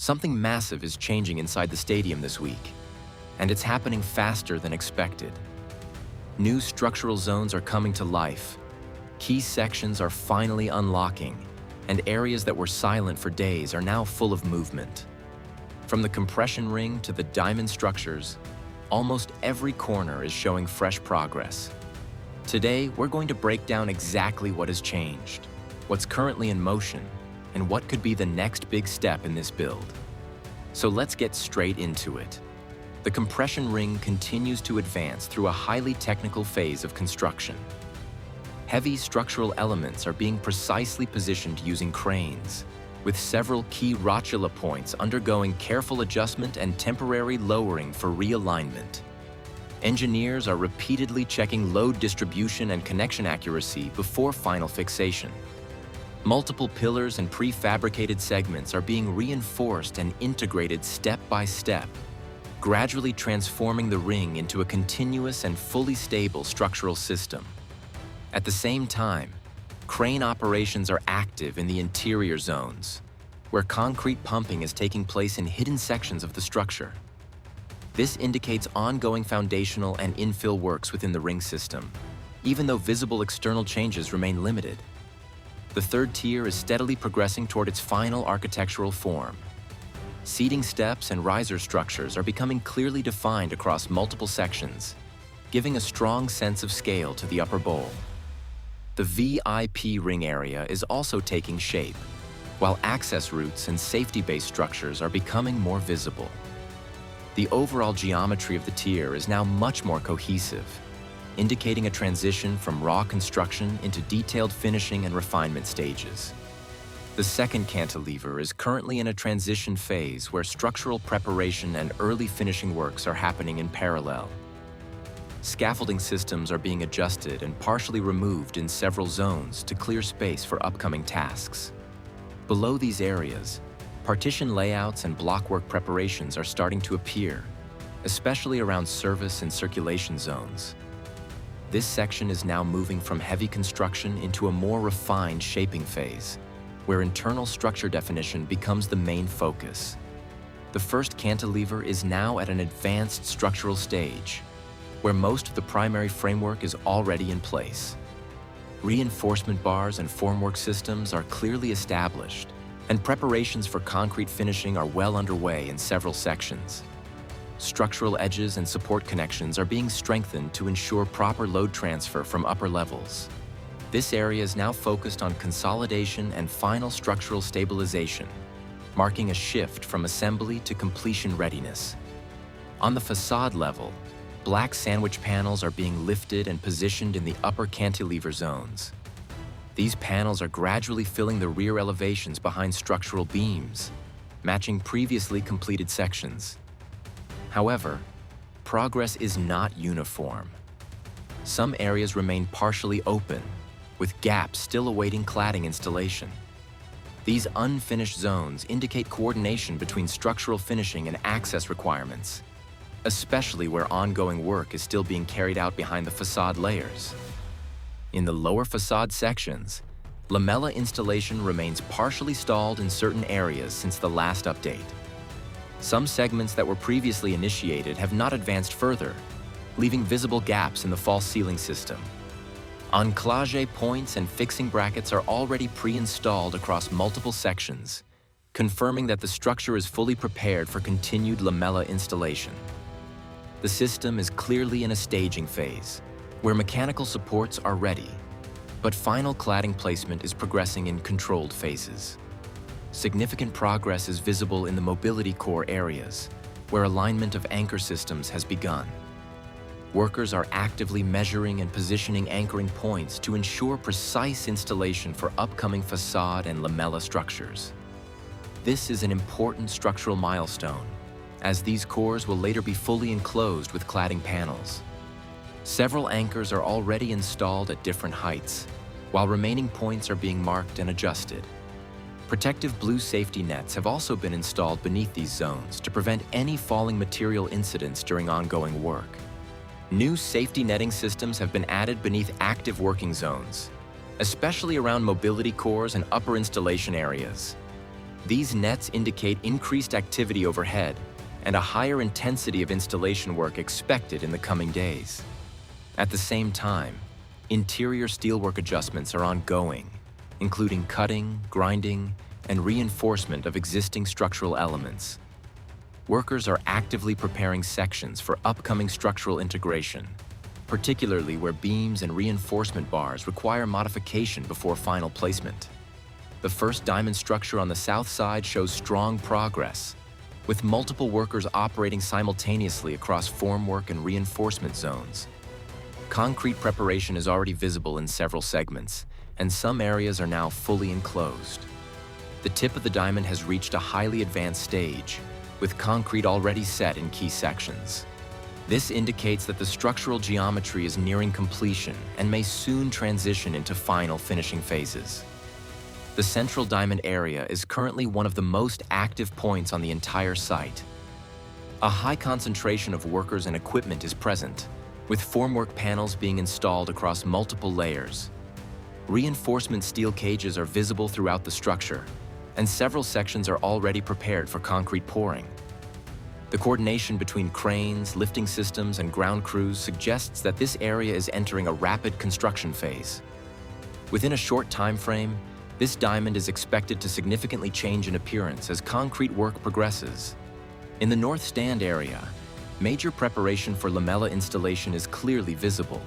Something massive is changing inside the stadium this week, and it's happening faster than expected. New structural zones are coming to life, key sections are finally unlocking, and areas that were silent for days are now full of movement. From the compression ring to the diamond structures, almost every corner is showing fresh progress. Today, we're going to break down exactly what has changed, what's currently in motion, and what could be the next big step in this build. So let's get straight into it. The compression ring continues to advance through a highly technical phase of construction. Heavy structural elements are being precisely positioned using cranes, with several key rotula points undergoing careful adjustment and temporary lowering for realignment. Engineers are repeatedly checking load distribution and connection accuracy before final fixation. Multiple pillars and prefabricated segments are being reinforced and integrated step by step, gradually transforming the ring into a continuous and fully stable structural system. At the same time, crane operations are active in the interior zones, where concrete pumping is taking place in hidden sections of the structure. This indicates ongoing foundational and infill works within the ring system, even though visible external changes remain limited. The third tier is steadily progressing toward its final architectural form. Seating steps and riser structures are becoming clearly defined across multiple sections, giving a strong sense of scale to the upper bowl. The VIP ring area is also taking shape, while access routes and safety-based structures are becoming more visible. The overall geometry of the tier is now much more cohesive, indicating a transition from raw construction into detailed finishing and refinement stages. The second cantilever is currently in a transition phase where structural preparation and early finishing works are happening in parallel. Scaffolding systems are being adjusted and partially removed in several zones to clear space for upcoming tasks. Below these areas, partition layouts and blockwork preparations are starting to appear, especially around service and circulation zones. This section is now moving from heavy construction into a more refined shaping phase, where internal structure definition becomes the main focus. The first cantilever is now at an advanced structural stage, where most of the primary framework is already in place. Reinforcement bars and formwork systems are clearly established, and preparations for concrete finishing are well underway in several sections. Structural edges and support connections are being strengthened to ensure proper load transfer from upper levels. This area is now focused on consolidation and final structural stabilization, marking a shift from assembly to completion readiness. On the facade level, black sandwich panels are being lifted and positioned in the upper cantilever zones. These panels are gradually filling the rear elevations behind structural beams, matching previously completed sections. However, progress is not uniform. Some areas remain partially open, with gaps still awaiting cladding installation. These unfinished zones indicate coordination between structural finishing and access requirements, especially where ongoing work is still being carried out behind the facade layers. In the lower facade sections, lamella installation remains partially stalled in certain areas since the last update. Some segments that were previously initiated have not advanced further, leaving visible gaps in the false ceiling system. Enclage points and fixing brackets are already pre-installed across multiple sections, confirming that the structure is fully prepared for continued lamella installation. The system is clearly in a staging phase, where mechanical supports are ready, but final cladding placement is progressing in controlled phases. Significant progress is visible in the mobility core areas, where alignment of anchor systems has begun. Workers are actively measuring and positioning anchoring points to ensure precise installation for upcoming facade and lamella structures. This is an important structural milestone, as these cores will later be fully enclosed with cladding panels. Several anchors are already installed at different heights, while remaining points are being marked and adjusted. Protective blue safety nets have also been installed beneath these zones to prevent any falling material incidents during ongoing work. New safety netting systems have been added beneath active working zones, especially around mobility cores and upper installation areas. These nets indicate increased activity overhead and a higher intensity of installation work expected in the coming days. At the same time, interior steelwork adjustments are ongoing, including cutting, grinding, and reinforcement of existing structural elements. Workers are actively preparing sections for upcoming structural integration, particularly where beams and reinforcement bars require modification before final placement. The first diamond structure on the south side shows strong progress, with multiple workers operating simultaneously across formwork and reinforcement zones. Concrete preparation is already visible in several segments, and some areas are now fully enclosed. The tip of the diamond has reached a highly advanced stage, with concrete already set in key sections. This indicates that the structural geometry is nearing completion and may soon transition into final finishing phases. The central diamond area is currently one of the most active points on the entire site. A high concentration of workers and equipment is present, with formwork panels being installed across multiple layers. Reinforcement steel cages are visible throughout the structure, and several sections are already prepared for concrete pouring. The coordination between cranes, lifting systems, and ground crews suggests that this area is entering a rapid construction phase. Within a short time frame, this diamond is expected to significantly change in appearance as concrete work progresses. In the north stand area, major preparation for lamella installation is clearly visible.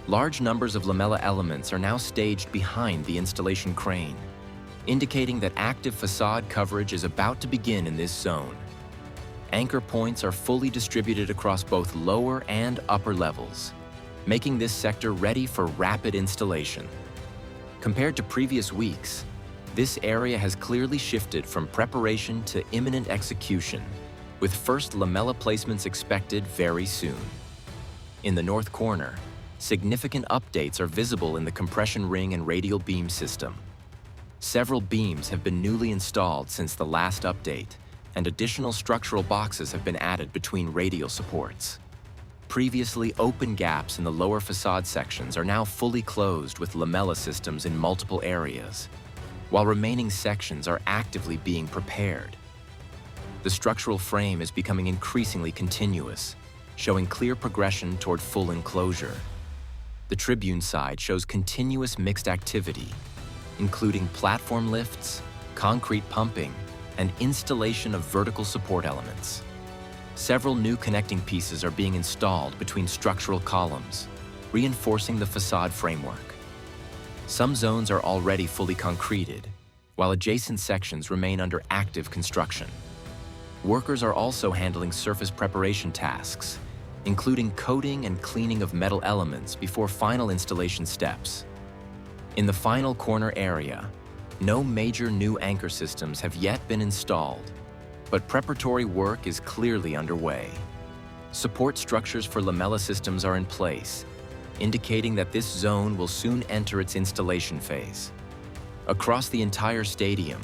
Large numbers of lamella elements are now staged behind the installation crane, indicating that active facade coverage is about to begin in this zone. Anchor points are fully distributed across both lower and upper levels, making this sector ready for rapid installation. Compared to previous weeks, this area has clearly shifted from preparation to imminent execution, with first lamella placements expected very soon. In the north corner, significant updates are visible in the compression ring and radial beam system. Several beams have been newly installed since the last update, and additional structural boxes have been added between radial supports. Previously open gaps in the lower facade sections are now fully closed with lamella systems in multiple areas, while remaining sections are actively being prepared. The structural frame is becoming increasingly continuous, showing clear progression toward full enclosure. The Tribune side shows continuous mixed activity, including platform lifts, concrete pumping, and installation of vertical support elements. Several new connecting pieces are being installed between structural columns, reinforcing the facade framework. Some zones are already fully concreted, while adjacent sections remain under active construction. Workers are also handling surface preparation tasks, including coating and cleaning of metal elements before final installation steps. In the final corner area, no major new anchor systems have yet been installed, but preparatory work is clearly underway. Support structures for lamella systems are in place, indicating that this zone will soon enter its installation phase. Across the entire stadium,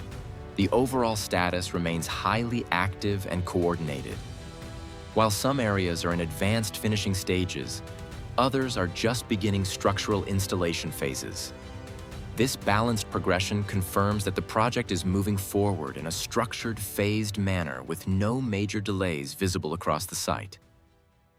the overall status remains highly active and coordinated. While some areas are in advanced finishing stages, others are just beginning structural installation phases. This balanced progression confirms that the project is moving forward in a structured, phased manner with no major delays visible across the site.